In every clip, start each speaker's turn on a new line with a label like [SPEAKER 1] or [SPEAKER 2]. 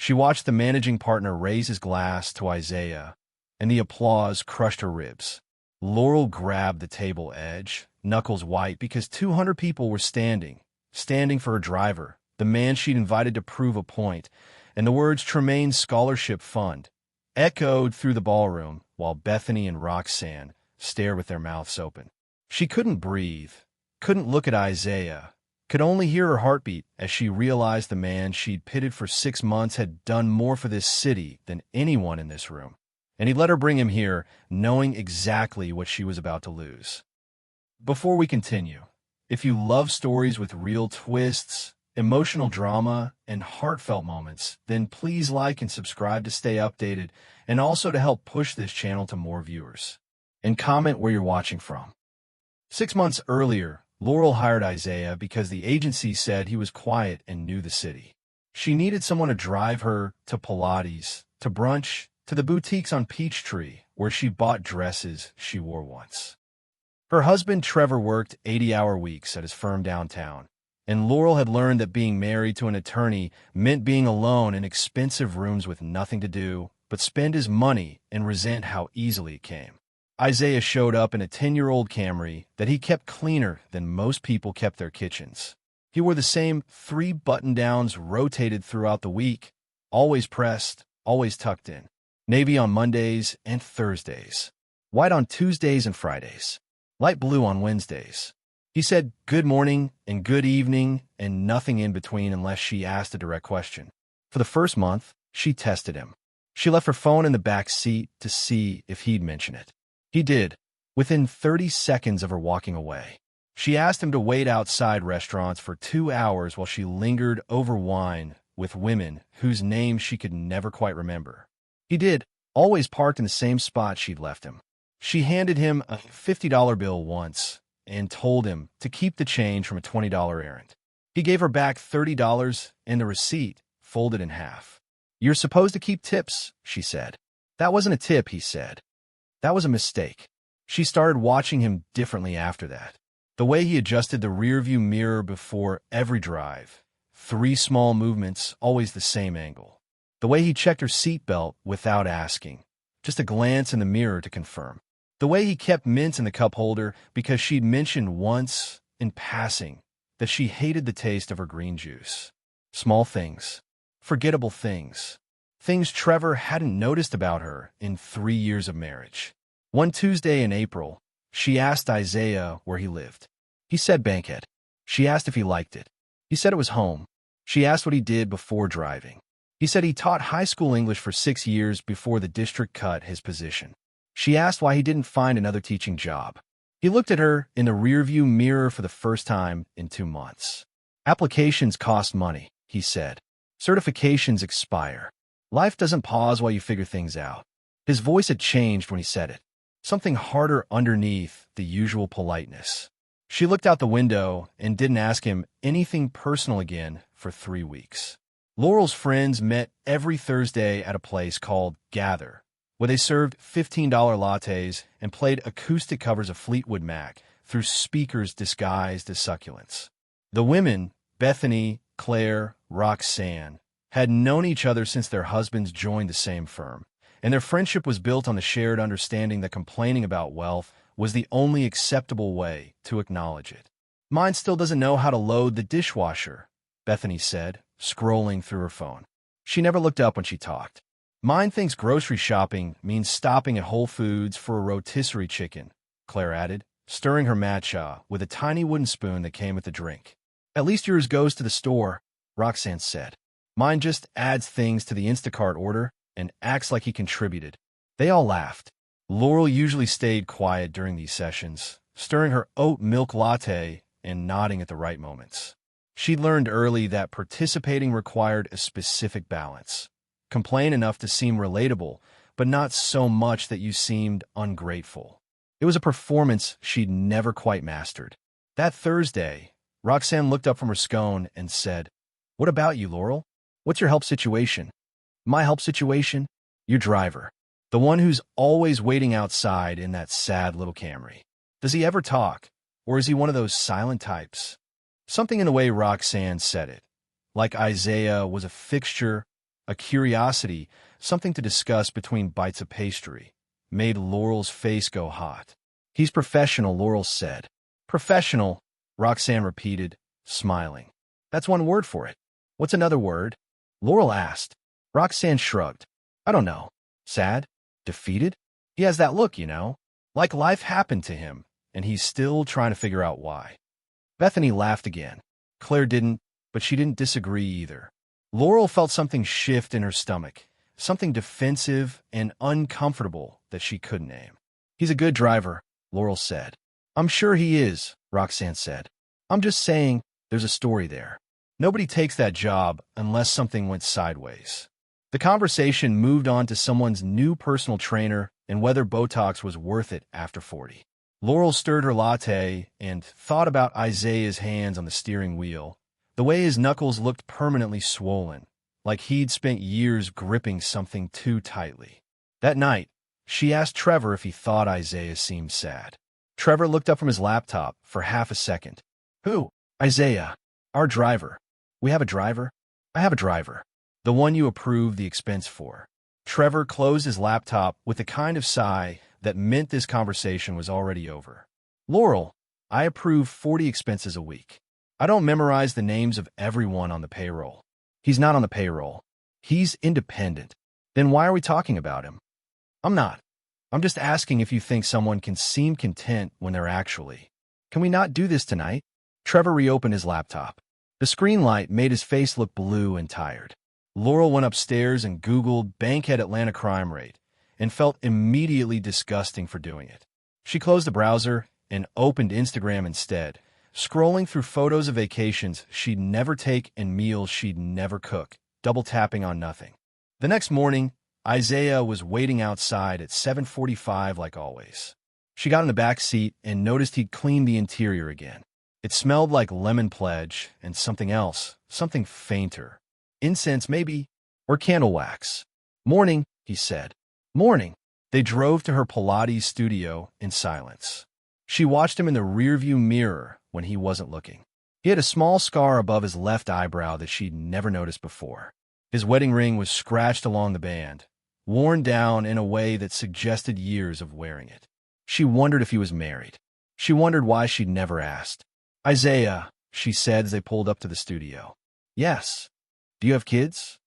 [SPEAKER 1] She watched the managing partner raise his glass to Isaiah, and the applause crushed her ribs. Laurel grabbed the table edge, knuckles white, because 200 people were standing for her driver, the man she'd invited to prove a point, and the words Tremaine Scholarship Fund echoed through the ballroom while Bethany and Roxanne stared with their mouths open. She couldn't breathe, couldn't look at Isaiah, could only hear her heartbeat as she realized the man she'd pitted for 6 months had done more for this city than anyone in this room. And he let her bring him here, knowing exactly what she was about to lose. Before we continue, if you love stories with real twists, emotional drama, and heartfelt moments, then please like and subscribe to stay updated and also to help push this channel to more viewers. And comment where you're watching from. 6 months earlier, Laurel hired Isaiah because the agency said he was quiet and knew the city. She needed someone to drive her to Pilates, to brunch, to the boutiques on Peachtree, where she bought dresses she wore once. Her husband Trevor worked 80-hour weeks at his firm downtown, and Laurel had learned that being married to an attorney meant being alone in expensive rooms with nothing to do but spend his money and resent how easily it came. Isaiah showed up in a 10-year-old Camry that he kept cleaner than most people kept their kitchens. He wore the same 3 button-downs rotated throughout the week, always pressed, always tucked in. Navy on Mondays and Thursdays, white on Tuesdays and Fridays, light blue on Wednesdays. He said good morning and good evening and nothing in between unless she asked a direct question. For the first month, she tested him. She left her phone in the back seat to see if he'd mention it. He did, within 30 seconds of her walking away. She asked him to wait outside restaurants for 2 hours while she lingered over wine with women whose names she could never quite remember. He did, always parked in the same spot she'd left him. She handed him a $50 bill once and told him to keep the change from a $20 errand. He gave her back $30 and the receipt folded in half. "You're supposed to keep tips," she said. "That wasn't a tip," he said. "That was a mistake." She started watching him differently after that. The way he adjusted the rearview mirror before every drive, 3 small movements, always the same angle. The way he checked her seatbelt without asking, just a glance in the mirror to confirm. The way he kept mints in the cup holder because she'd mentioned once, in passing, that she hated the taste of her green juice. Small things. Forgettable things. Things Trevor hadn't noticed about her in 3 years of marriage. One Tuesday in April, she asked Isaiah where he lived. He said Bankhead. She asked if he liked it. He said it was home. She asked what he did before driving. He said he taught high school English for 6 years before the district cut his position. She asked why he didn't find another teaching job. He looked at her in the rearview mirror for the first time in 2 months. "Applications cost money," he said. "Certifications expire. Life doesn't pause while you figure things out." His voice had changed when he said it. Something harder underneath the usual politeness. She looked out the window and didn't ask him anything personal again for 3 weeks. Laurel's friends met every Thursday at a place called Gather, where they served $15 lattes and played acoustic covers of Fleetwood Mac through speakers disguised as succulents. The women, Bethany, Claire, Roxanne, had known each other since their husbands joined the same firm, and their friendship was built on the shared understanding that complaining about wealth was the only acceptable way to acknowledge it. "Mine still doesn't know how to load the dishwasher," Bethany said, scrolling through her phone. She never looked up when she talked. "Mine thinks grocery shopping means stopping at Whole Foods for a rotisserie chicken," Claire added, stirring her matcha with a tiny wooden spoon that came with the drink. "At least yours goes to the store," Roxanne said. "Mine just adds things to the Instacart order and acts like he contributed." They all laughed. Laurel usually stayed quiet during these sessions, stirring her oat milk latte and nodding at the right moments. She'd learned early that participating required a specific balance. Complain enough to seem relatable, but not so much that you seemed ungrateful. It was a performance she'd never quite mastered. That Thursday, Roxanne looked up from her scone and said, "What about you, Laurel? What's your help situation?" "My help situation? Your driver. The one who's always waiting outside in that sad little Camry. Does he ever talk, or is he one of those silent types?" Something in the way Roxanne said it, like Isaiah was a fixture a curiosity, something to discuss between bites of pastry, made Laurel's face go hot. He's professional, Laurel said. Professional, Roxanne repeated, smiling. That's one word for it. What's another word? Laurel asked. Roxanne shrugged. I don't know. Sad? Defeated? He has that look, you know, like life happened to him, and he's still trying to figure out why. Bethany laughed again. Claire didn't, but she didn't disagree either. Laurel felt something shift in her stomach, something defensive and uncomfortable that she couldn't name. He's a good driver, Laurel said. I'm sure he is, Roxanne said. I'm just saying there's a story there. Nobody takes that job unless something went sideways. The conversation moved on to someone's new personal trainer and whether Botox was worth it after 40. Laurel stirred her latte and thought about Isaiah's hands on the steering wheel, the way his knuckles looked permanently swollen, like he'd spent years gripping something too tightly. That night, she asked Trevor if he thought Isaiah seemed sad. Trevor looked up from his laptop for half a second. Who? Isaiah. Our driver. We have a driver? I have a driver. The one you approved the expense for. Trevor closed his laptop with the kind of sigh that meant this conversation was already over. Laurel, I approve 40 expenses a week. I don't memorize the names of everyone on the payroll. He's not on the payroll. He's independent. Then why are we talking about him? I'm not. I'm just asking if you think someone can seem content when they're actually. Can we not do this tonight? Trevor reopened his laptop. The screen light made his face look blue and tired. Laurel went upstairs and Googled Bankhead Atlanta crime rate and felt immediately disgusting for doing it. She closed the browser and opened Instagram instead, scrolling through photos of vacations she'd never take and meals she'd never cook, double-tapping on nothing. The next morning, Isaiah was waiting outside at 7:45 like always. She got in the back seat and noticed he'd cleaned the interior again. It smelled like lemon pledge and something else, something fainter. Incense maybe, or candle wax. Morning, he said. Morning. They drove to her Pilates studio in silence. She watched him in the rearview mirror when he wasn't looking. He had a small scar above his left eyebrow that she'd never noticed before. His wedding ring was scratched along the band, worn down in a way that suggested years of wearing it. She wondered if he was married. She wondered why she'd never asked. Isaiah, she said as they pulled up to the studio. Yes. Do you have kids?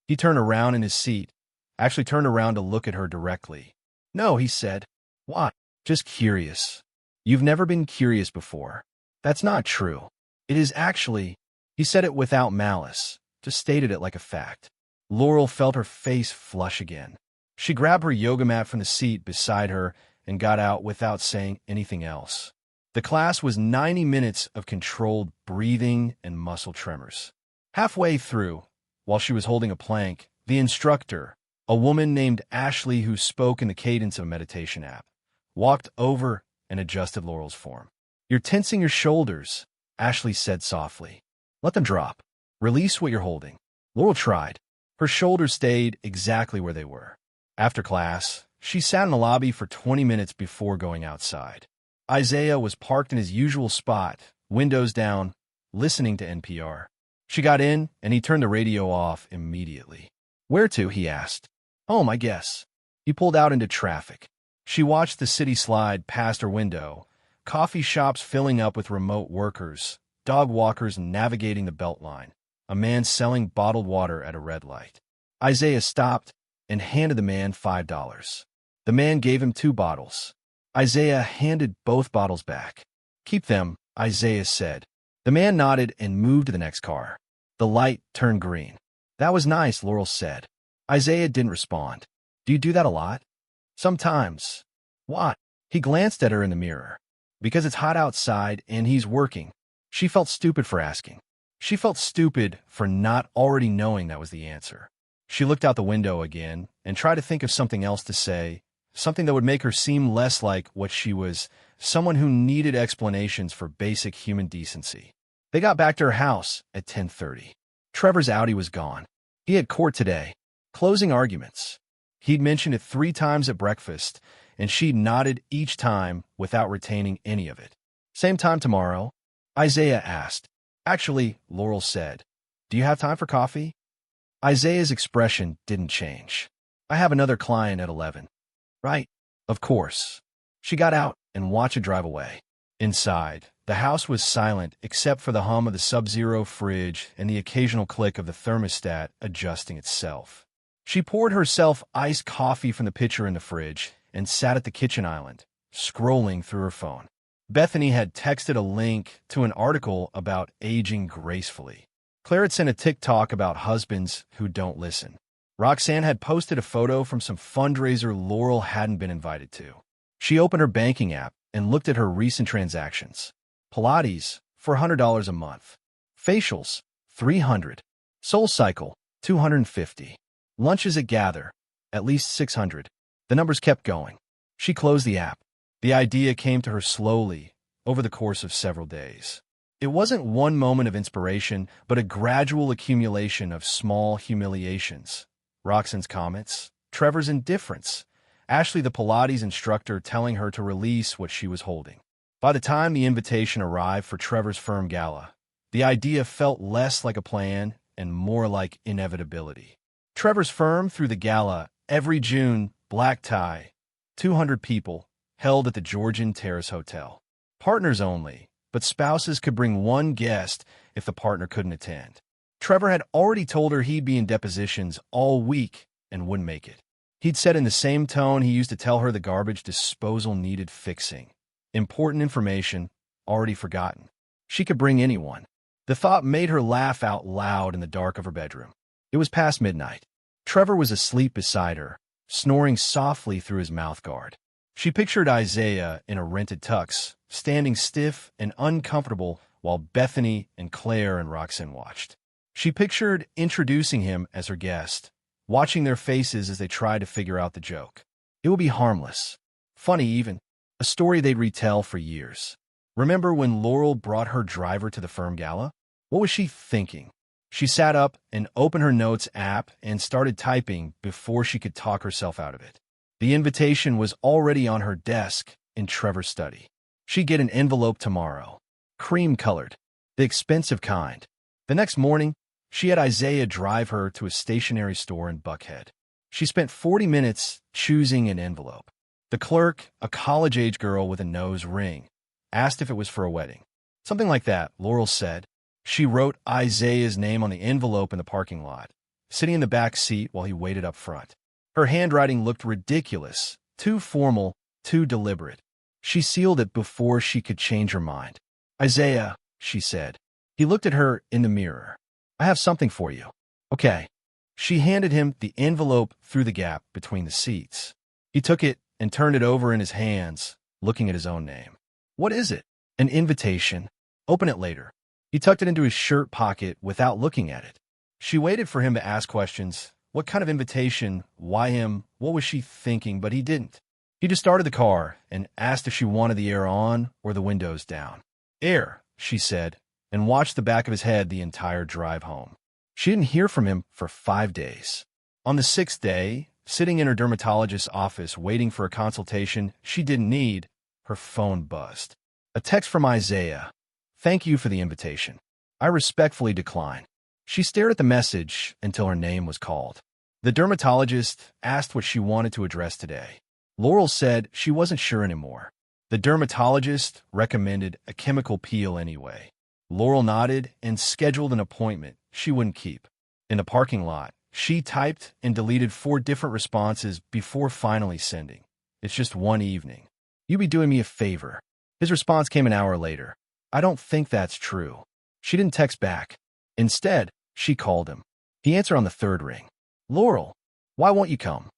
[SPEAKER 1] He turned around in his seat, actually turned around to look at her directly. No, he said. Why? Just curious. You've never been curious before. That's not true. It is actually, he said it without malice, just stated it like a fact. Laurel felt her face flush again. She grabbed her yoga mat from the seat beside her and got out without saying anything else. The class was 90 minutes of controlled breathing and muscle tremors. Halfway through, while she was holding a plank, the instructor, a woman named Ashley who spoke in the cadence of a meditation app, walked over and adjusted Laurel's form. You're tensing your shoulders, Ashley said softly. Let them drop. Release what you're holding. Laurel tried. Her shoulders stayed exactly where they were. After class, she sat in the lobby for 20 minutes before going outside. Isaiah was parked in his usual spot, windows down, listening to NPR. She got in, and he turned the radio off immediately. Where to, he asked. Home, I guess. He pulled out into traffic. She watched the city slide past her window, coffee shops filling up with remote workers, dog walkers navigating the Beltline, a man selling bottled water at a red light. Isaiah stopped and handed the man $5. The man gave him 2 bottles. Isaiah handed both bottles back. Keep them, Isaiah said. The man nodded and moved to the next car. The light turned green. That was nice, Laurel said. Isaiah didn't respond. Do you do that a lot? Sometimes. Why? He glanced at her in the mirror. Because it's hot outside and he's working. She felt stupid for asking. She felt stupid for not already knowing that was the answer. She looked out the window again and tried to think of something else to say, something that would make her seem less like what she was, someone who needed explanations for basic human decency. They got back to her house at 10:30. Trevor's Audi was gone. He had court today. Closing arguments. He'd mentioned it 3 times at breakfast, and she'd nodded each time without retaining any of it. Same time tomorrow? Isaiah asked. Actually, Laurel said. Do you have time for coffee? Isaiah's expression didn't change. I have another client at 11. Right? Of course. She got out and watched it drive away. Inside, the house was silent except for the hum of the Sub-Zero fridge and the occasional click of the thermostat adjusting itself. She poured herself iced coffee from the pitcher in the fridge and sat at the kitchen island, scrolling through her phone. Bethany had texted a link to an article about aging gracefully. Claire had sent a TikTok about husbands who don't listen. Roxanne had posted a photo from some fundraiser Laurel hadn't been invited to. She opened her banking app and looked at her recent transactions. Pilates, for $100 a month. Facials, $300. SoulCycle, $250. Lunches at Gather, at least $600. The numbers kept going. She closed the app. The idea came to her slowly, over the course of several days. It wasn't one moment of inspiration, but a gradual accumulation of small humiliations. Roxanne's comments, Trevor's indifference, Ashley the Pilates instructor telling her to release what she was holding. By the time the invitation arrived for Trevor's firm gala, the idea felt less like a plan and more like inevitability. Trevor's firm threw the gala every June, black tie, 200 people, held at the Georgian Terrace Hotel. Partners only, but spouses could bring one guest if the partner couldn't attend. Trevor had already told her he'd be in depositions all week and wouldn't make it. He'd said in the same tone he used to tell her the garbage disposal needed fixing. Important information, already forgotten. She could bring anyone. The thought made her laugh out loud in the dark of her bedroom. It was past midnight. Trevor was asleep beside her, snoring softly through his mouthguard. She pictured Isaiah in a rented tux, standing stiff and uncomfortable while Bethany and Claire and Roxanne watched. She pictured introducing him as her guest, watching their faces as they tried to figure out the joke. It would be harmless, funny even, a story they'd retell for years. Remember when Laurel brought her driver to the firm gala? What was she thinking? She sat up and opened her notes app and started typing before she could talk herself out of it. The invitation was already on her desk in Trevor's study. She'd get an envelope tomorrow, cream-colored, the expensive kind. The next morning, she had Isaiah drive her to a stationery store in Buckhead. She spent 40 minutes choosing an envelope. The clerk, a college-age girl with a nose ring, asked if it was for a wedding. Something like that, Laurel said. She wrote Isaiah's name on the envelope in the parking lot, sitting in the back seat while he waited up front. Her handwriting looked ridiculous, too formal, too deliberate. She sealed it before she could change her mind. Isaiah, she said. He looked at her in the mirror. I have something for you. Okay. She handed him the envelope through the gap between the seats. He took it and turned it over in his hands, looking at his own name. What is it? An invitation. Open it later. He tucked it into his shirt pocket without looking at it. She waited for him to ask questions. What kind of invitation? Why him? What was she thinking? But he didn't. He just started the car and asked if she wanted the air on or the windows down. Air, she said, and watched the back of his head the entire drive home. She didn't hear from him for 5 days. On the 6th day, sitting in her dermatologist's office waiting for a consultation she didn't need, her phone buzzed. A text from Isaiah. Thank you for the invitation. I respectfully decline. She stared at the message until her name was called. The dermatologist asked what she wanted to address today. Laurel said she wasn't sure anymore. The dermatologist recommended a chemical peel anyway. Laurel nodded and scheduled an appointment she wouldn't keep. In the parking lot, she typed and deleted 4 different responses before finally sending. It's just one evening. You'd be doing me a favor. His response came an hour later. I don't think that's true. She didn't text back. Instead, she called him. He answered on the 3rd ring. Laurel, why won't you come?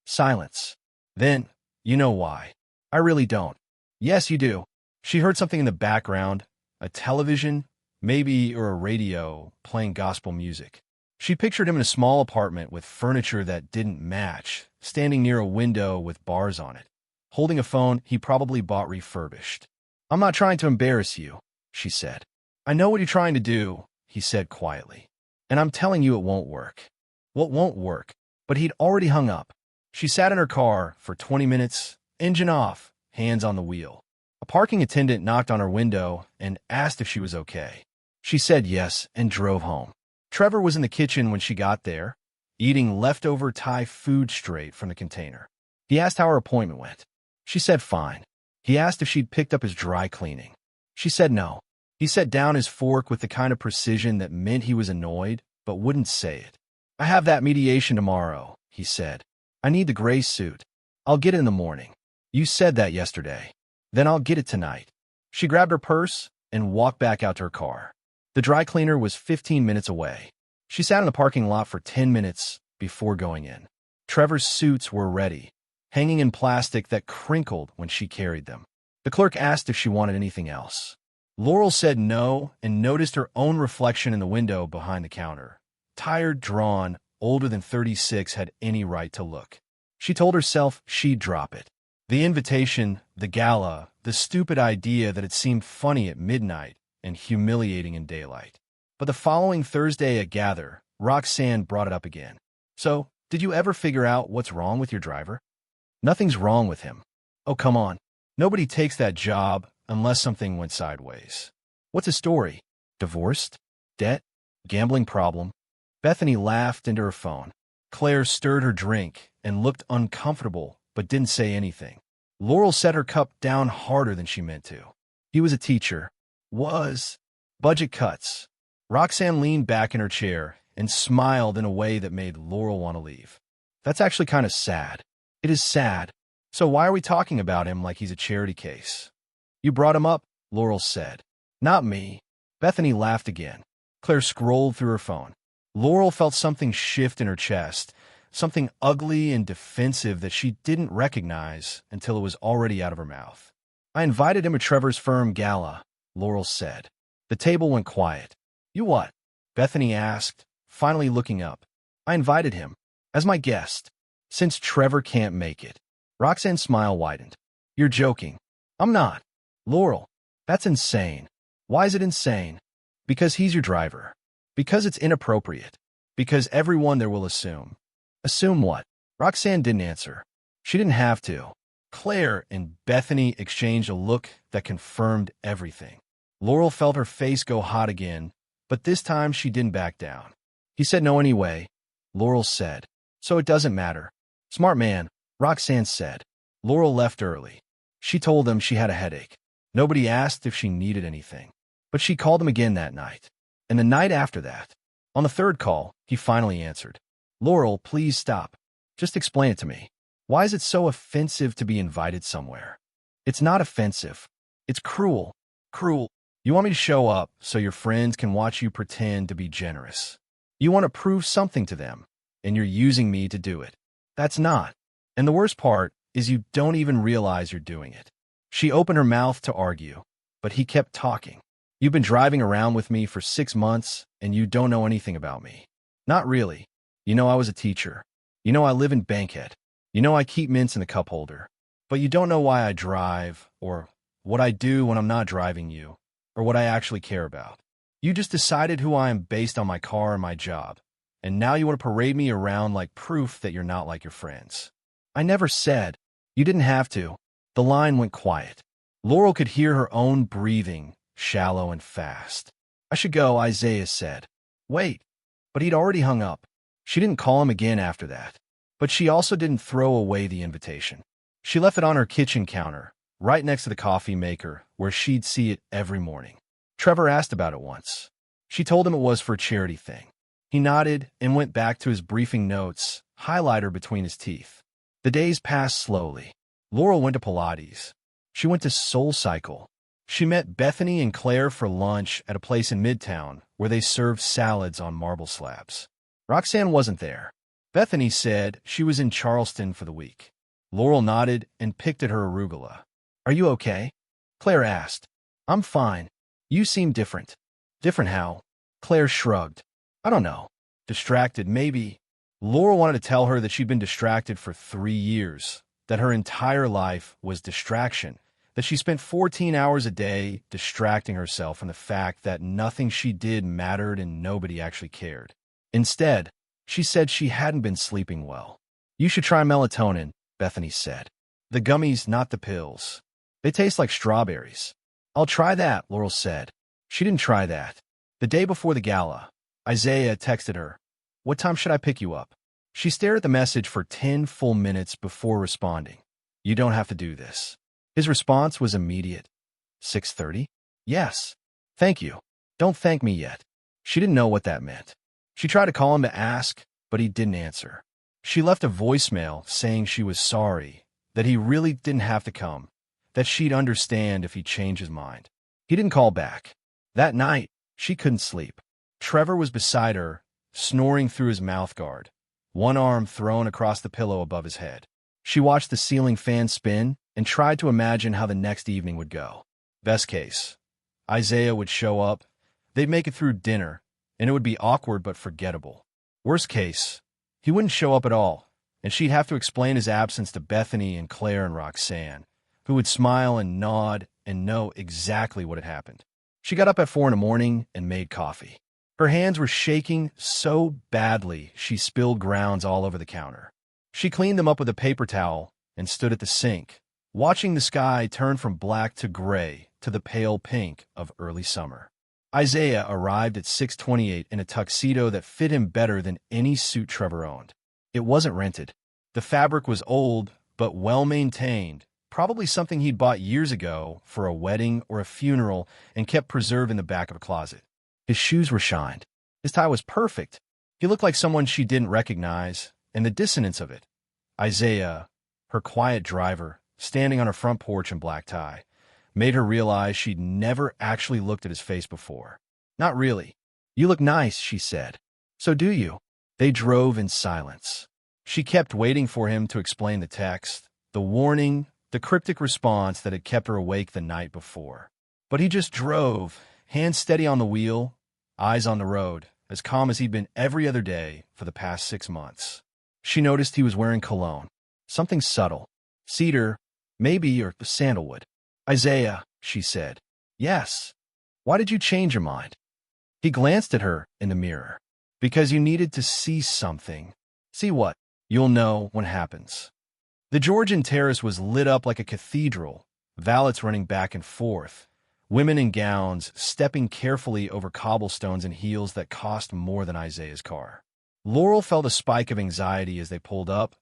[SPEAKER 1] Silence. Then, you know why. I really don't. Yes, you do. She heard something in the background, a television, maybe, or a radio, playing gospel music. She pictured him in a small apartment with furniture that didn't match, standing near a window with bars on it, holding a phone he probably bought refurbished. I'm not trying to embarrass you, she said. I know what you're trying to do, he said quietly. And I'm telling you it won't work. What won't work? But he'd already hung up. She sat in her car for 20 minutes, engine off, hands on the wheel. A parking attendant knocked on her window and asked if she was okay. She said yes and drove home. Trevor was in the kitchen when she got there, eating leftover Thai food straight from the container. He asked how her appointment went. She said fine. He asked if she'd picked up his dry cleaning. She said no. He set down his fork with the kind of precision that meant he was annoyed, but wouldn't say it. I have that mediation tomorrow, he said. I need the gray suit. I'll get it in the morning. You said that yesterday. Then I'll get it tonight. She grabbed her purse and walked back out to her car. The dry cleaner was 15 minutes away. She sat in the parking lot for 10 minutes before going in. Trevor's suits were ready, hanging in plastic that crinkled when she carried them. The clerk asked if she wanted anything else. Laurel said no and noticed her own reflection in the window behind the counter. Tired, drawn, older than 36 had any right to look. She told herself she'd drop it. The invitation, the gala, the stupid idea that it seemed funny at midnight and humiliating in daylight. But the following Thursday at Gather, Roxanne brought it up again. So, did you ever figure out what's wrong with your driver? Nothing's wrong with him. Oh, come on. Nobody takes that job unless something went sideways. What's his story? Divorced? Debt? Gambling problem? Bethany laughed into her phone. Claire stirred her drink and looked uncomfortable but didn't say anything. Laurel set her cup down harder than she meant to. He was a teacher. Was. Budget cuts. Roxanne leaned back in her chair and smiled in a way that made Laurel want to leave. That's actually kind of sad. It is sad. So why are we talking about him like he's a charity case? You brought him up, Laurel said. Not me. Bethany laughed again. Claire scrolled through her phone. Laurel felt something shift in her chest, something ugly and defensive that she didn't recognize until it was already out of her mouth. I invited him to Trevor's firm Gala, Laurel said. The table went quiet. You what? Bethany asked, finally looking up. I invited him. As my guest. Since Trevor can't make it. Roxanne's smile widened. You're joking. I'm not. Laurel, that's insane. Why is it insane? Because he's your driver. Because it's inappropriate. Because everyone there will assume. Assume what? Roxanne didn't answer. She didn't have to. Claire and Bethany exchanged a look that confirmed everything. Laurel felt her face go hot again, but this time she didn't back down. He said no anyway, Laurel said. So it doesn't matter. Smart man, Roxanne said. Laurel left early. She told them she had a headache. Nobody asked if she needed anything. But she called him again that night. And the night after that. On the third call, he finally answered. Laurel, please stop. Just explain it to me. Why is it so offensive to be invited somewhere? It's not offensive. It's cruel. Cruel. You want me to show up so your friends can watch you pretend to be generous. You want to prove something to them, and you're using me to do it. That's not. And the worst part is you don't even realize you're doing it. She opened her mouth to argue, but he kept talking. You've been driving around with me for 6 months, and you don't know anything about me. Not really. You know I was a teacher. You know I live in Bankhead. You know I keep mints in the cup holder. But you don't know why I drive, or what I do when I'm not driving you, or what I actually care about. You just decided who I am based on my car and my job, and now you want to parade me around like proof that you're not like your friends. I never said. You didn't have to. The line went quiet. Laurel could hear her own breathing, shallow and fast. I should go, Isaiah said. Wait. But he'd already hung up. She didn't call him again after that. But she also didn't throw away the invitation. She left it on her kitchen counter, right next to the coffee maker, where she'd see it every morning. Trevor asked about it once. She told him it was for a charity thing. He nodded and went back to his briefing notes, highlighter between his teeth. The days passed slowly. Laurel went to Pilates. She went to SoulCycle. She met Bethany and Claire for lunch at a place in Midtown where they served salads on marble slabs. Roxanne wasn't there. Bethany said she was in Charleston for the week. Laurel nodded and picked at her arugula. Are you okay? Claire asked. I'm fine. You seem different. Different how? Claire shrugged. I don't know. Distracted, maybe. Laurel wanted to tell her that she'd been distracted for 3 years, that her entire life was distraction, that she spent 14 hours a day distracting herself from the fact that nothing she did mattered and nobody actually cared. Instead, she said she hadn't been sleeping well. You should try melatonin, Bethany said. The gummies, not the pills. They taste like strawberries. I'll try that, Laurel said. She didn't try that. The day before the gala, Isaiah texted her, "What time should I pick you up?" She stared at the message for 10 full minutes before responding. "You don't have to do this." His response was immediate. 6:30? Yes. Thank you. Don't thank me yet. She didn't know what that meant. She tried to call him to ask, but he didn't answer. She left a voicemail saying she was sorry, that he really didn't have to come, that she'd understand if he changed his mind. He didn't call back. That night, she couldn't sleep. Trevor was beside her, snoring through his mouthguard, one arm thrown across the pillow above his head. She watched the ceiling fan spin and tried to imagine how the next evening would go. Best case, Isaiah would show up, they'd make it through dinner, and it would be awkward but forgettable. Worst case, he wouldn't show up at all, and she'd have to explain his absence to Bethany and Claire and Roxanne, who would smile and nod and know exactly what had happened. She got up at 4 in the morning and made coffee. Her hands were shaking so badly she spilled grounds all over the counter. She cleaned them up with a paper towel and stood at the sink, watching the sky turn from black to gray to the pale pink of early summer. Isaiah arrived at 6:28 in a tuxedo that fit him better than any suit Trevor owned. It wasn't rented. The fabric was old but well-maintained, probably something he'd bought years ago for a wedding or a funeral and kept preserved in the back of a closet. His shoes were shined. His tie was perfect. He looked like someone she didn't recognize, and the dissonance of it. Isaiah, her quiet driver, standing on her front porch in black tie, made her realize she'd never actually looked at his face before. Not really. "You look nice," she said. "So do you." They drove in silence. She kept waiting for him to explain the text, the warning, the cryptic response that had kept her awake the night before. But he just drove, hands steady on the wheel, eyes on the road, as calm as he'd been every other day for the past 6 months. She noticed he was wearing cologne. Something subtle. Cedar, maybe, or sandalwood. "Isaiah," she said. "Yes. Why did you change your mind?" He glanced at her in the mirror. "Because you needed to see something." "See what?" "You'll know when it happens." The Georgian terrace was lit up like a cathedral, valets running back and forth, women in gowns stepping carefully over cobblestones in heels that cost more than Isaiah's car. Laurel felt a spike of anxiety as they pulled up,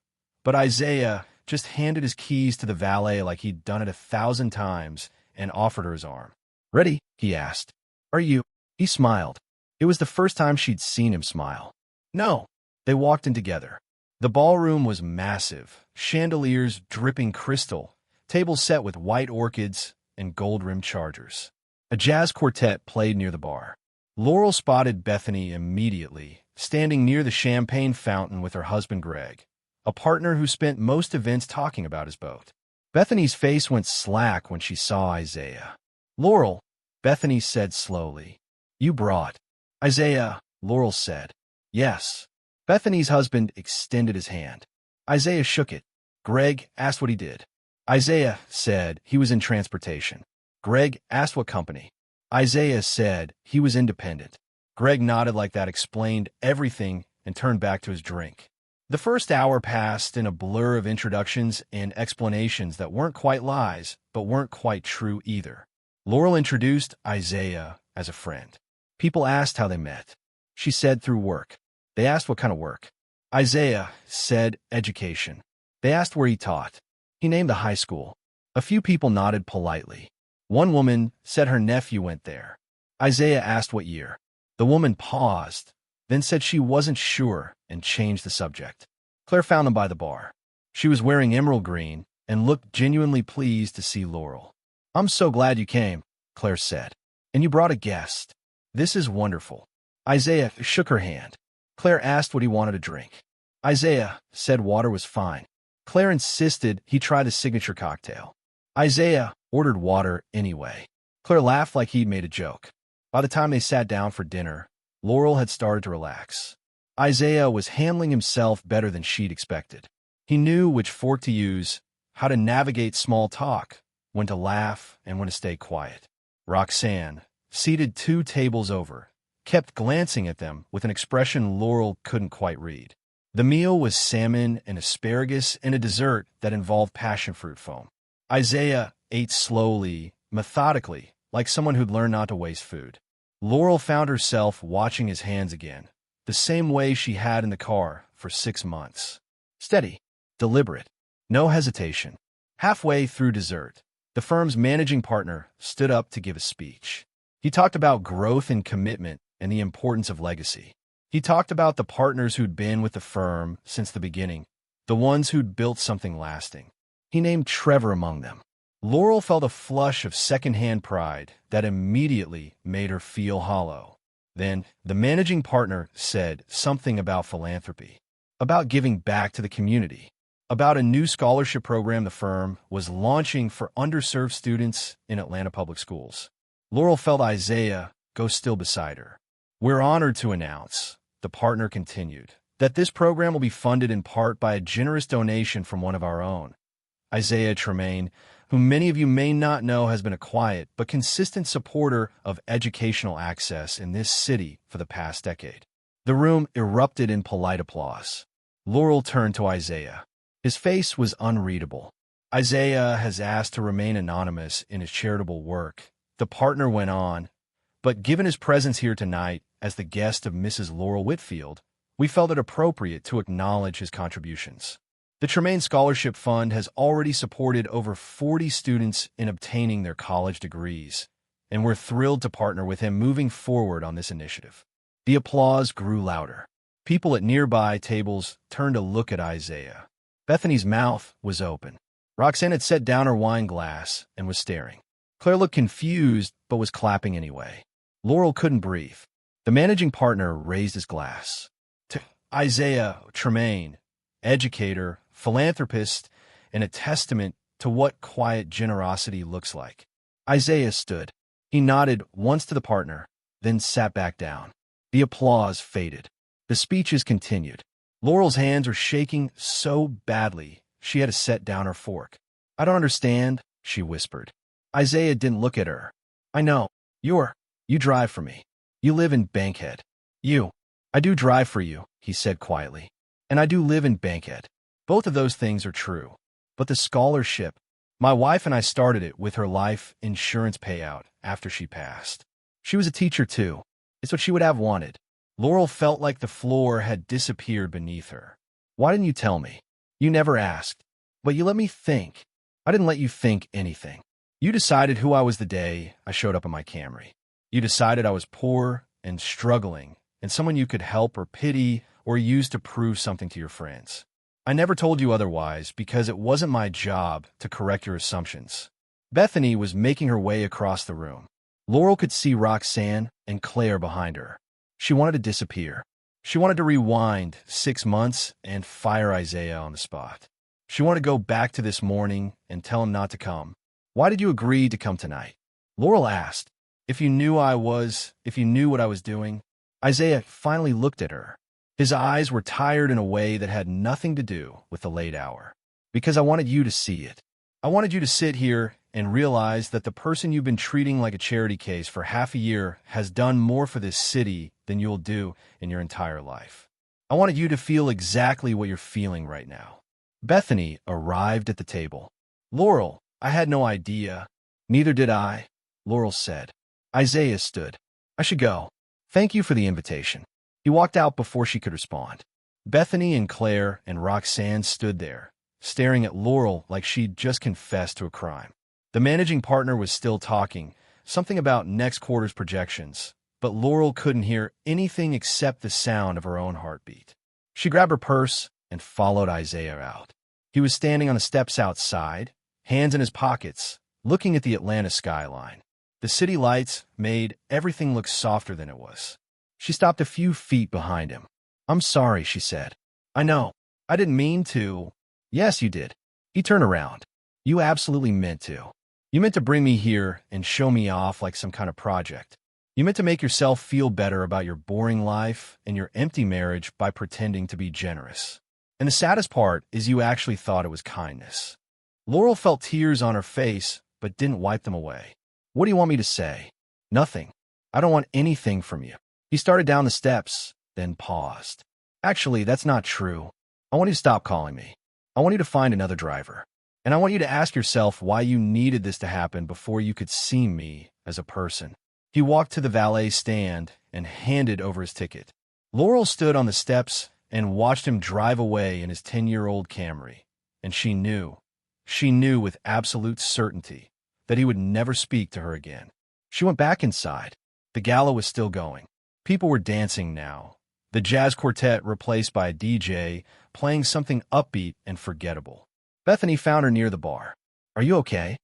[SPEAKER 1] but Isaiah just handed his keys to the valet like he'd done it 1,000 times and offered her his arm. "Ready?" he asked. "Are you?" He smiled. It was the first time she'd seen him smile. "No." They walked in together. The ballroom was massive, chandeliers dripping crystal, tables set with white orchids and gold-rimmed chargers. A jazz quartet played near the bar. Laurel spotted Bethany immediately, standing near the champagne fountain with her husband Greg, a partner who spent most events talking about his boat. Bethany's face went slack when she saw Isaiah. "Laurel," Bethany said slowly. "You brought." "Isaiah," Laurel said. "Yes." Bethany's husband extended his hand. Isaiah shook it. Greg asked what he did. Isaiah said he was in transportation. Greg asked what company. Isaiah said he was independent. Greg nodded like that explained everything and turned back to his drink. The first hour passed in a blur of introductions and explanations that weren't quite lies, but weren't quite true either. Laurel introduced Isaiah as a friend. People asked how they met. She said through work. They asked what kind of work. Isaiah said education. They asked where he taught. He named the high school. A few people nodded politely. One woman said her nephew went there. Isaiah asked what year. The woman paused, then said she wasn't sure and changed the subject. Claire found them by the bar. She was wearing emerald green and looked genuinely pleased to see Laurel. "I'm so glad you came," Claire said. "And you brought a guest. This is wonderful." Isaiah shook her hand. Claire asked what he wanted to drink. Isaiah said water was fine. Claire insisted he try the signature cocktail. Isaiah ordered water anyway. Claire laughed like he'd made a joke. By the time they sat down for dinner, Laurel had started to relax. Isaiah was handling himself better than she'd expected. He knew which fork to use, how to navigate small talk, when to laugh and when to stay quiet. Roxanne, seated 2 tables over, kept glancing at them with an expression Laurel couldn't quite read. The meal was salmon and asparagus and a dessert that involved passion fruit foam. Isaiah ate slowly, methodically, like someone who'd learned not to waste food. Laurel found herself watching his hands again, the same way she had in the car for 6 months. Steady, deliberate, no hesitation. Halfway through dessert, the firm's managing partner stood up to give a speech. He talked about growth and commitment and the importance of legacy. He talked about the partners who'd been with the firm since the beginning, the ones who'd built something lasting. He named Trevor among them. Laurel felt a flush of secondhand pride that immediately made her feel hollow. Then, the managing partner said something about philanthropy, about giving back to the community, about a new scholarship program the firm was launching for underserved students in Atlanta public schools. Laurel felt Isaiah go still beside her. "We're honored to announce," the partner continued, "that this program will be funded in part by a generous donation from one of our own. Isaiah Tremaine, whom many of you may not know, has been a quiet but consistent supporter of educational access in this city for the past decade." The room erupted in polite applause. Laurel turned to Isaiah. His face was unreadable. "Isaiah has asked to remain anonymous in his charitable work," the partner went on, "but given his presence here tonight as the guest of Mrs. Laurel Whitfield, we felt it appropriate to acknowledge his contributions. The Tremaine Scholarship Fund has already supported over 40 students in obtaining their college degrees, and we're thrilled to partner with him moving forward on this initiative." The applause grew louder. People at nearby tables turned to look at Isaiah. Bethany's mouth was open. Roxanne had set down her wine glass and was staring. Claire looked confused but was clapping anyway. Laurel couldn't breathe. The managing partner raised his glass. "To Isaiah Tremaine, educator, philanthropist, and a testament to what quiet generosity looks like." Isaiah stood. He nodded once to the partner, then sat back down. The applause faded. The speeches continued. Laurel's hands were shaking so badly she had to set down her fork. "I don't understand," she whispered. Isaiah didn't look at her. "I know. You drive for me. You live in Bankhead. I do drive for you," he said quietly. "And I do live in Bankhead. Both of those things are true. But the scholarship, my wife and I started it with her life insurance payout after she passed. She was a teacher too. It's what she would have wanted." Laurel felt like the floor had disappeared beneath her. "Why didn't you tell me? You never asked. But you let me think." "I didn't let you think anything. You decided who I was the day I showed up in my Camry. You decided I was poor and struggling and someone you could help or pity or use to prove something to your friends. I never told you otherwise because it wasn't my job to correct your assumptions." Bethany was making her way across the room. Laurel could see Roxanne and Claire behind her. She wanted to disappear. She wanted to rewind 6 months and fire Isaiah on the spot. She wanted to go back to this morning and tell him not to come. "Why did you agree to come tonight?" Laurel asked. If you knew what I was doing." Isaiah finally looked at her. His eyes were tired in a way that had nothing to do with the late hour. "Because I wanted you to see it. I wanted you to sit here and realize that the person you've been treating like a charity case for half a year has done more for this city than you'll do in your entire life. I wanted you to feel exactly what you're feeling right now." Bethany arrived at the table. "Laurel, I had no idea." "Neither did I," Laurel said. Isaiah stood. "I should go. Thank you for the invitation." He walked out before she could respond. Bethany and Claire and Roxanne stood there, staring at Laurel like she'd just confessed to a crime. The managing partner was still talking, something about next quarter's projections, but Laurel couldn't hear anything except the sound of her own heartbeat. She grabbed her purse and followed Isaiah out. He was standing on the steps outside, hands in his pockets, looking at the Atlanta skyline. The city lights made everything look softer than it was. She stopped a few feet behind him. "I'm sorry," she said. "I know. I didn't mean to." "Yes, you did." He turned around. "You absolutely meant to. You meant to bring me here and show me off like some kind of project. You meant to make yourself feel better about your boring life and your empty marriage by pretending to be generous. And the saddest part is you actually thought it was kindness." Laurel felt tears on her face, but didn't wipe them away. "What do you want me to say?" "Nothing. I don't want anything from you." He started down the steps, then paused. "Actually, that's not true. I want you to stop calling me. I want you to find another driver. And I want you to ask yourself why you needed this to happen before you could see me as a person. He walked to the valet stand and handed over his ticket. Laurel stood on the steps and watched him drive away in his 10-year-old Camry, and she knew with absolute certainty that he would never speak to her again. She went back inside. The gala was still going. People were dancing now, the jazz quartet replaced by a DJ playing something upbeat and forgettable. Bethany found her near the bar. "Are you okay?"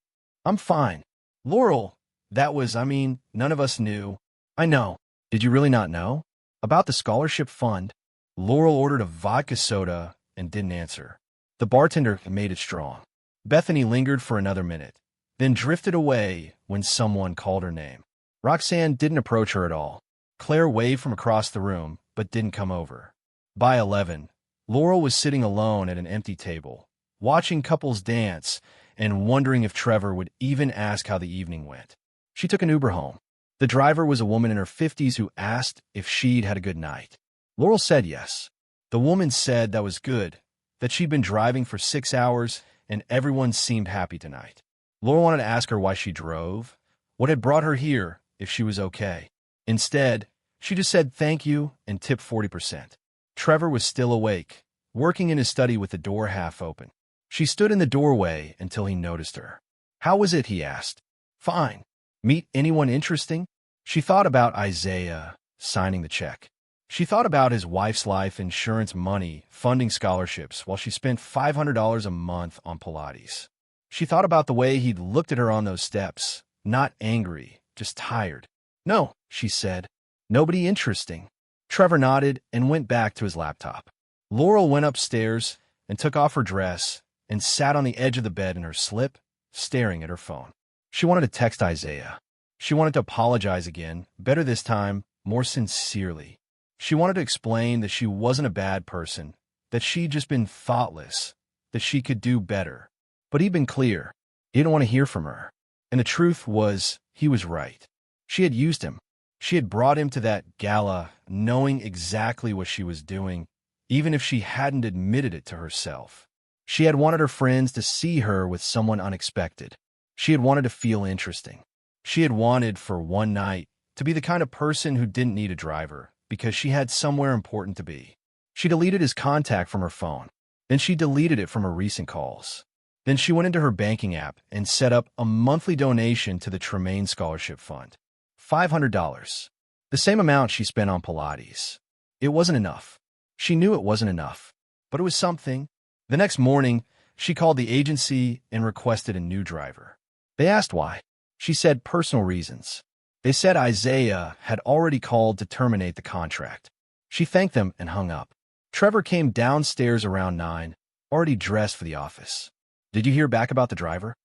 [SPEAKER 1] "I'm fine." "Laurel, none of us knew." "I know." "Did you really not know?" "About the scholarship fund." Laurel ordered a vodka soda and didn't answer. The bartender made it strong. Bethany lingered for another minute, then drifted away when someone called her name. Roxanne didn't approach her at all. Claire waved from across the room, but didn't come over. By 11, Laurel was sitting alone at an empty table, watching couples dance and wondering if Trevor would even ask how the evening went. She took an Uber home. The driver was a woman in her 50s who asked if she'd had a good night. Laurel said yes. The woman said that was good, that she'd been driving for 6 hours and everyone seemed happy tonight. Laurel wanted to ask her why she drove, what had brought her here, if she was okay. Instead, she just said thank you and tipped 40%. Trevor was still awake, working in his study with the door half open. She stood in the doorway until he noticed her. "How was it?" he asked. "Fine." "Meet anyone interesting?" She thought about Isaiah signing the check. She thought about his wife's life insurance money funding scholarships while she spent $500 a month on Pilates. She thought about the way he'd looked at her on those steps, not angry, just tired. "No," she said. "Nobody interesting." Trevor nodded and went back to his laptop. Laurel went upstairs and took off her dress and sat on the edge of the bed in her slip, staring at her phone. She wanted to text Isaiah. She wanted to apologize again, better this time, more sincerely. She wanted to explain that she wasn't a bad person, that she'd just been thoughtless, that she could do better. But he'd been clear. He didn't want to hear from her. And the truth was, he was right. She had used him. She had brought him to that gala knowing exactly what she was doing, even if she hadn't admitted it to herself. She had wanted her friends to see her with someone unexpected. She had wanted to feel interesting. She had wanted, for one night, to be the kind of person who didn't need a driver because she had somewhere important to be. She deleted his contact from her phone. Then she deleted it from her recent calls. Then she went into her banking app and set up a monthly donation to the Tremaine Scholarship Fund. $500. The same amount she spent on Pilates. It wasn't enough. She knew it wasn't enough, but it was something. The next morning, she called the agency and requested a new driver. They asked why. She said personal reasons. They said Isaiah had already called to terminate the contract. She thanked them and hung up. Trevor came downstairs around 9, already dressed for the office. "Did you hear back about the driver?"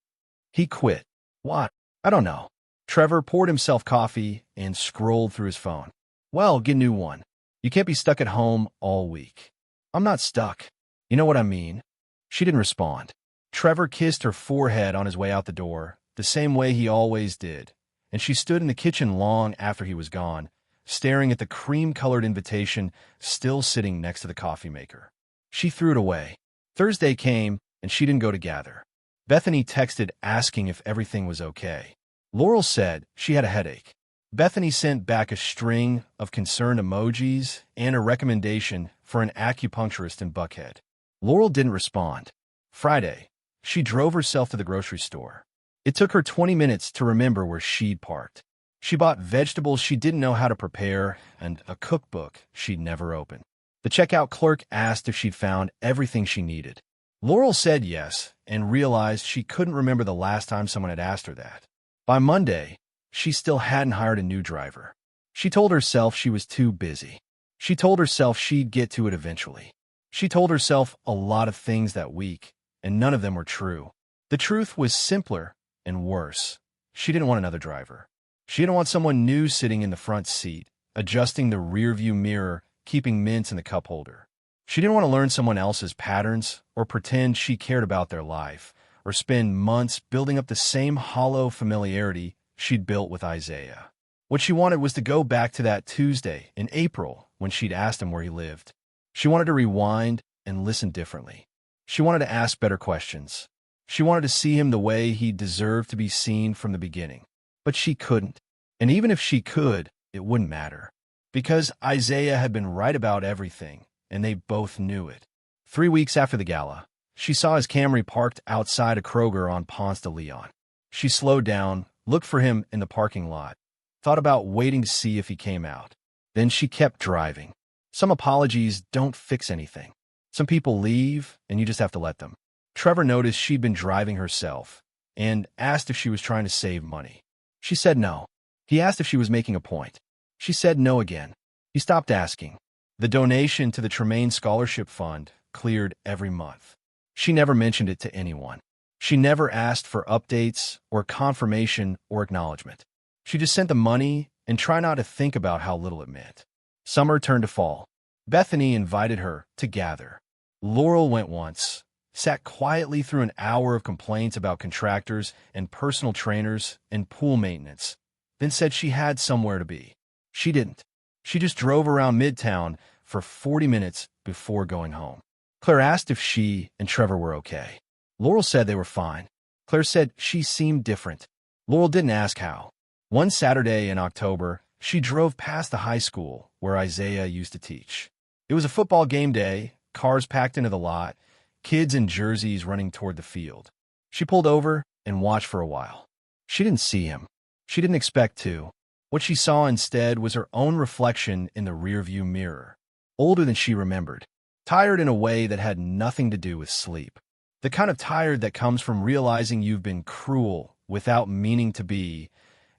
[SPEAKER 1] "He quit." "What?" "I don't know." Trevor poured himself coffee and scrolled through his phone. "Well, get a new one. You can't be stuck at home all week." "I'm not stuck. You know what I mean." She didn't respond. Trevor kissed her forehead on his way out the door, the same way he always did, and she stood in the kitchen long after he was gone, staring at the cream-colored invitation still sitting next to the coffee maker. She threw it away. Thursday came, and she didn't go to gather. Bethany texted asking if everything was okay. Laurel said she had a headache. Bethany sent back a string of concerned emojis and a recommendation for an acupuncturist in Buckhead. Laurel didn't respond. Friday, she drove herself to the grocery store. It took her 20 minutes to remember where she'd parked. She bought vegetables she didn't know how to prepare and a cookbook she'd never opened. The checkout clerk asked if she'd found everything she needed. Laurel said yes and realized she couldn't remember the last time someone had asked her that. By Monday, she still hadn't hired a new driver. She told herself she was too busy. She told herself she'd get to it eventually. She told herself a lot of things that week, and none of them were true. The truth was simpler and worse. She didn't want another driver. She didn't want someone new sitting in the front seat, adjusting the rearview mirror, keeping mints in the cup holder. She didn't want to learn someone else's patterns or pretend she cared about their life or spend months building up the same hollow familiarity she'd built with Isaiah. What she wanted was to go back to that Tuesday in April when she'd asked him where he lived. She wanted to rewind and listen differently. She wanted to ask better questions. She wanted to see him the way he deserved to be seen from the beginning. But she couldn't. And even if she could, it wouldn't matter. Because Isaiah had been right about everything, and they both knew it. 3 weeks after the gala, she saw his Camry parked outside a Kroger on Ponce de Leon. She slowed down, looked for him in the parking lot, thought about waiting to see if he came out. Then she kept driving. Some apologies don't fix anything. Some people leave, and you just have to let them. Trevor noticed she'd been driving herself and asked if she was trying to save money. She said no. He asked if she was making a point. She said no again. He stopped asking. The donation to the Tremaine Scholarship Fund cleared every month. She never mentioned it to anyone. She never asked for updates or confirmation or acknowledgement. She just sent the money and tried not to think about how little it meant. Summer turned to fall. Bethany invited her to gather. Laurel went once, sat quietly through an hour of complaints about contractors and personal trainers and pool maintenance, then said she had somewhere to be. She didn't. She just drove around Midtown for 40 minutes before going home. Claire asked if she and Trevor were okay. Laurel said they were fine. Claire said she seemed different. Laurel didn't ask how. One Saturday in October, she drove past the high school where Isaiah used to teach. It was a football game day, cars packed into the lot, kids in jerseys running toward the field. She pulled over and watched for a while. She didn't see him. She didn't expect to. What she saw instead was her own reflection in the rearview mirror, older than she remembered, tired in a way that had nothing to do with sleep. The kind of tired that comes from realizing you've been cruel without meaning to be,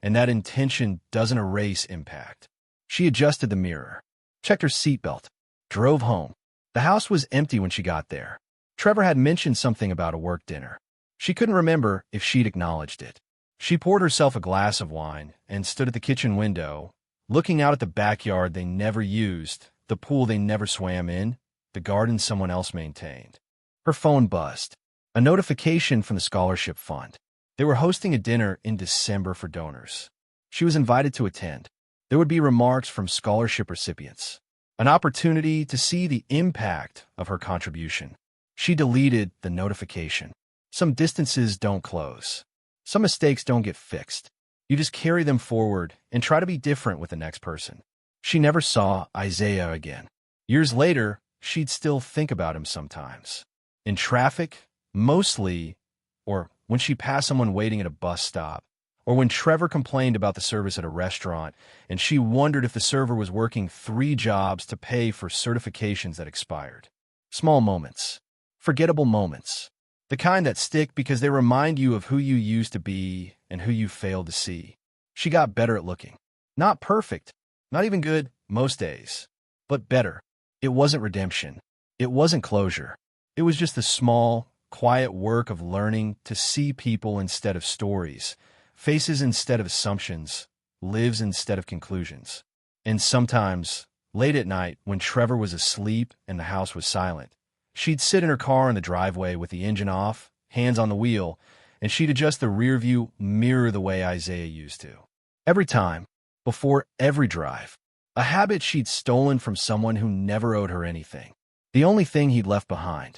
[SPEAKER 1] and that intention doesn't erase impact. She adjusted the mirror, checked her seatbelt, drove home. The house was empty when she got there. Trevor had mentioned something about a work dinner. She couldn't remember if she'd acknowledged it. She poured herself a glass of wine and stood at the kitchen window, looking out at the backyard they never used, the pool they never swam in, the garden someone else maintained. Her phone buzzed. A notification from the scholarship fund. They were hosting a dinner in December for donors. She was invited to attend. There would be remarks from scholarship recipients, an opportunity to see the impact of her contribution. She deleted the notification. Some distances don't close. Some mistakes don't get fixed. You just carry them forward and try to be different with the next person. She never saw Isaiah again. Years later, she'd still think about him sometimes. In traffic, mostly, or when she passed someone waiting at a bus stop, or when Trevor complained about the service at a restaurant and she wondered if the server was working 3 jobs to pay for certifications that expired. Small moments. Forgettable moments. The kind that stick because they remind you of who you used to be and who you failed to see. She got better at looking. Not perfect, not even good most days, but better. It wasn't redemption. It wasn't closure. It was just the small, quiet work of learning to see people instead of stories, faces instead of assumptions, lives instead of conclusions. And sometimes, late at night, when Trevor was asleep and the house was silent, she'd sit in her car in the driveway with the engine off, hands on the wheel, and she'd adjust the rearview mirror the way Isaiah used to. Every time, before every drive, a habit she'd stolen from someone who never owed her anything. The only thing he'd left behind.